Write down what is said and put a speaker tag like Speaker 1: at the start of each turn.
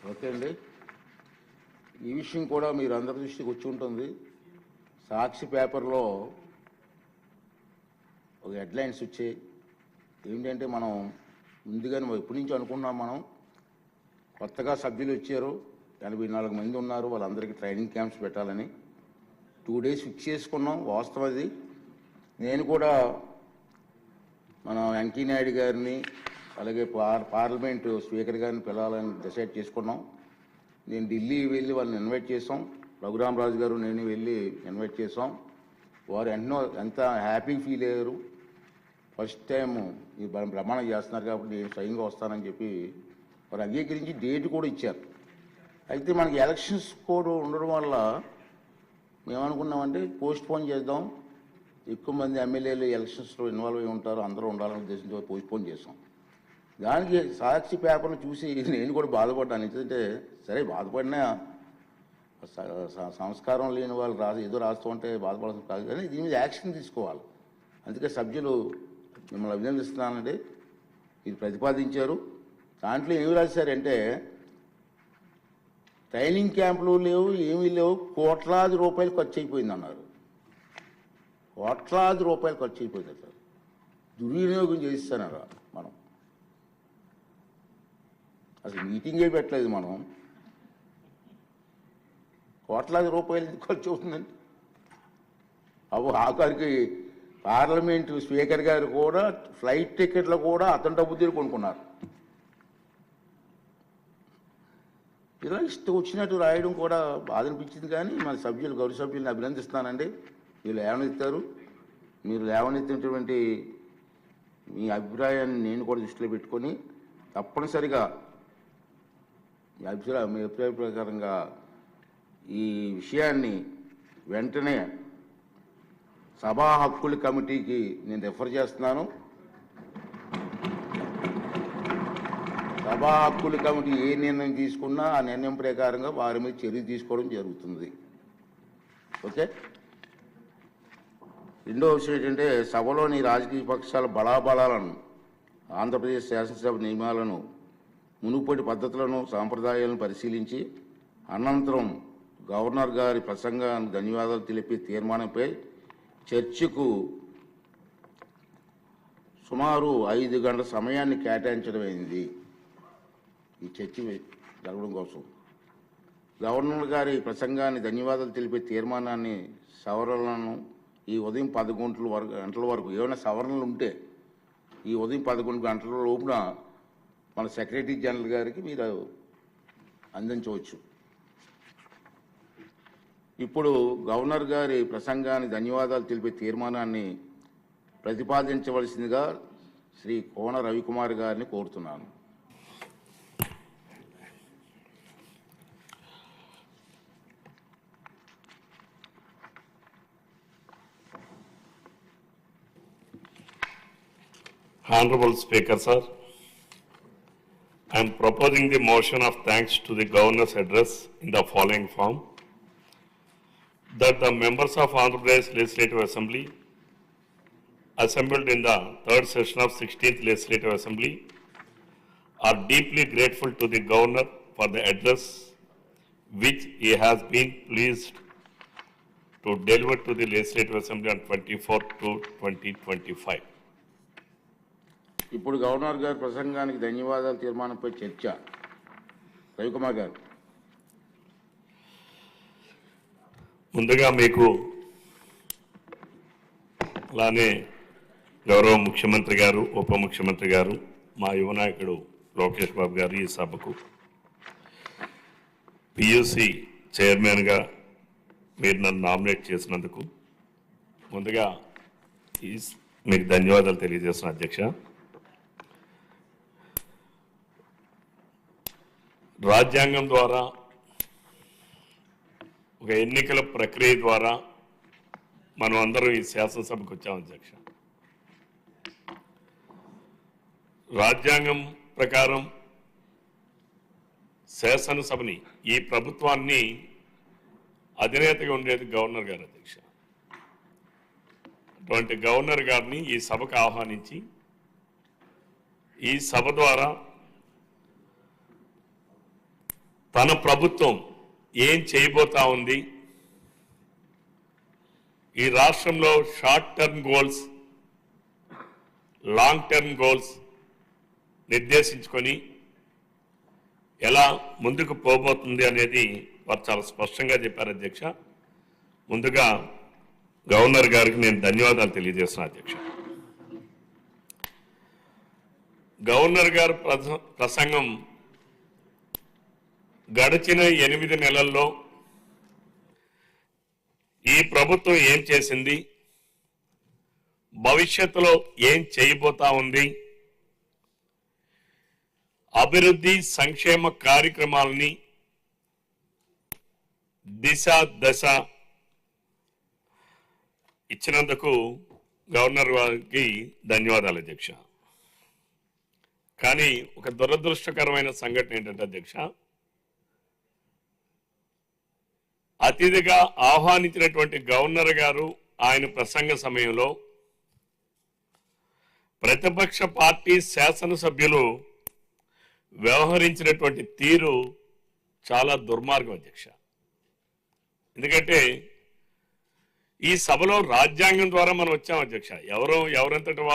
Speaker 1: Okay అండి. ఈ విషయం కూడా మీరు అందరి దృష్టికి వచ్చి ఉంటుంది. సాక్షి పేపర్లో ఒక హెడ్లైన్స్ వచ్చాయి. ఏంటంటే మనం ముందుగానే ఎప్పటి నుంచి అనుకున్నాం, మనం కొత్తగా సభ్యులు వచ్చారు, 84 మంది ఉన్నారు, వాళ్ళందరికీ ట్రైనింగ్ క్యాంప్స్ పెట్టాలని 2 days ఫిక్స్ చేసుకున్నాం. వాస్తవం అది. నేను కూడా మన వెంకయ్యనాయుడు గారిని అలాగే పార్లమెంటు స్పీకర్ గారిని పిలవాలని డిసైడ్ చేసుకున్నాం. నేను ఢిల్లీ వెళ్ళి వాళ్ళని ఇన్వైట్ చేసాం. రఘురామరాజు గారు నేను వెళ్ళి ఇన్వైట్ చేసాం. వారు ఎంత హ్యాపీ ఫీల్ అయ్యారు. ఫస్ట్ టైం ఈ ప్రమాణం చేస్తున్నారు కాబట్టి నేను స్వయంగా వస్తానని చెప్పి వారు అంగీకరించి డేట్ కూడా ఇచ్చారు. అయితే మనకి ఎలక్షన్స్ కూడా ఉండడం వల్ల మేమనుకున్నామంటే పోస్ట్పోన్ చేద్దాం, ఎక్కువ మంది ఎమ్మెల్యేలు ఎలక్షన్స్లో ఇన్వాల్వ్ అయి ఉంటారు, అందరూ ఉండాలనే ఉద్దేశంతో పోస్ట్పోన్ చేసాం. దానికి సాక్షి పేపర్లు చూసి నేను కూడా బాధపడ్డాను. ఎందుకంటే సరే బాధపడినా సంస్కారం లేని వాళ్ళు ఏదో రాస్తూ ఉంటే బాధపడాల్సిన కాదు, కానీ దీని మీద యాక్షన్ తీసుకోవాలి. అందుకే సభ్యులు మిమ్మల్ని అభినందిస్తున్నానండి. ఇది ప్రతిపాదించారు. దాంట్లో ఏమి రాశారంటే ట్రైనింగ్ క్యాంపులు లేవు, ఏమీ లేవు, కోట్లాది రూపాయలు ఖర్చు అయిపోయింది అన్నారు. కోట్లాది రూపాయలు ఖర్చు అయిపోయింది సార్. దుర్వినియోగం చేస్తానరా మనం. అసలు మీటింగే పెట్టలేదు మనం. కోట్లాది రూపాయలు ఖర్చు అవుతుందండి. ఆఖరికి పార్లమెంటు స్పీకర్ గారు కూడా ఫ్లైట్ టికెట్లు కూడా అతని డబ్బు కొనుక్కున్నారు. ఇలా ఇష్టం వచ్చినట్టు రాయడం కూడా బాధ అనిపించింది. కానీ మన సభ్యులు గౌరవ సభ్యులను అభినందిస్తున్నానండి. మీరు లేవనెత్తారు. మీరు లేవనెత్తినటువంటి మీ అభిప్రాయాన్ని నేను కూడా దృష్టిలో పెట్టుకొని తప్పనిసరిగా మీ అభిప్రాయ ప్రకారంగా ఈ విషయాన్ని వెంటనే సభా హక్కుల కమిటీకి నేను రిఫర్ చేస్తున్నాను. సభా హక్కుల కమిటీ ఏ నిర్ణయం తీసుకున్నా ఆ నిర్ణయం ప్రకారంగా వారి మీద చర్య తీసుకోవడం జరుగుతుంది. ఓకే. రెండో విషయం ఏంటంటే సభలోని రాజకీయ పక్షాల బలాబలాలను, ఆంధ్రప్రదేశ్ శాసనసభ నియమాలను, మునుపటి పద్ధతులను, సాంప్రదాయాలను పరిశీలించి అనంతరం గవర్నర్ గారి ప్రసంగానికి ధన్యవాదాలు తెలిపే తీర్మానంపై చర్చకు సుమారు 5 గంటల సమయాన్ని కేటాయించడం అయింది. ఈ చర్చ జరగడం కోసం గవర్నర్ గారి ప్రసంగాన్ని ధన్యవాదాలు తెలిపే తీర్మానాన్ని సవరణలను ఈ ఉదయం 11 గంటల వరకు ఏమైనా సవరణలు ఉంటే ఈ ఉదయం 11 గంటల లోపున మన సెక్రటరీ జనరల్ గారికి మీరు అందించవచ్చు. ఇప్పుడు గవర్నర్ గారి ప్రసంగాన్ని ధన్యవాదాలు తెలిపే తీర్మానాన్ని ప్రతిపాదించవలసిందిగా శ్రీ కోన రవికుమార్ గారిని కోరుతున్నాను.
Speaker 2: Honorable Speaker, sir, I am proposing the motion of thanks to the Governor's address in the following form: that the members of Andhra Pradesh Legislative Assembly assembled in the 3rd session of 16th Legislative Assembly are deeply grateful to the Governor for the address which he has been pleased to deliver to the Legislative Assembly on 24/2/2025.
Speaker 1: ఇప్పుడు governor గారి ప్రసంగానికి ధన్యవాదాల తీర్మానంపై చర్చ. రవికుమార్ గారు.
Speaker 2: ముందుగా మీకు అలానే గౌరవ ముఖ్యమంత్రి గారు, ఉప ముఖ్యమంత్రి గారు, మా యువ నాయకుడు లోకేష్ బాబు గారు ఈ సభకు పియూసి చైర్మన్గా మీరు నన్ను నామినేట్ చేసినందుకు ముందుగా మీకు ధన్యవాదాలు తెలియజేస్తున్నా అధ్యక్ష. రాజ్యాంగం ద్వారా ఒక ఎన్నికల ప్రక్రియ ద్వారా మనం అందరం ఈ శాసనసభకు వచ్చాం అధ్యక్ష. రాజ్యాంగం ప్రకారం శాసనసభని, ఈ ప్రభుత్వాన్ని అధినేతగా ఉండేది గవర్నర్ గారు అధ్యక్ష. అటువంటి గవర్నర్ గారిని ఈ సభకు ఆహ్వానించి ఈ సభ ద్వారా తన ప్రభుత్వం ఏం చేయబోతా ఉంది, ఈ రాష్ట్రంలో short term goals, long term goals నిర్దేశించుకొని ఎలా ముందుకు పోబోతుంది అనేది వారు చాలా స్పష్టంగా చెప్పారు అధ్యక్ష. ముందుగా గవర్నర్ గారికి నేను ధన్యవాదాలు తెలియజేస్తున్నాను అధ్యక్ష. గవర్నర్ గారు ప్రసంగం గడిచిన 8 నెలల్లో ఈ ప్రభుత్వం ఏం చేసింది, భవిష్యత్తులో ఏం చేయబోతా ఉంది, అభివృద్ధి సంక్షేమ కార్యక్రమాలని దిశ దశ ఇచ్చినందుకు గవర్నర్ గారికి ధన్యవాదాలు అధ్యక్ష. కానీ ఒక దురదృష్టకరమైన సంఘటన ఏంటంటే అధ్యక్ష, అతిథిగా ఆహ్వానించినటువంటి గవర్నర్ గారు ఆయన ప్రసంగ సమయంలో ప్రతిపక్ష పార్టీ శాసనసభ్యులు వ్యవహరించినటువంటి తీరు చాలా దుర్మార్గం అధ్యక్ష. ఎందుకంటే ఈ సభలో రాజ్యాంగం ద్వారా మనం వచ్చాం అధ్యక్ష. ఎవరంతటి వాళ్ళు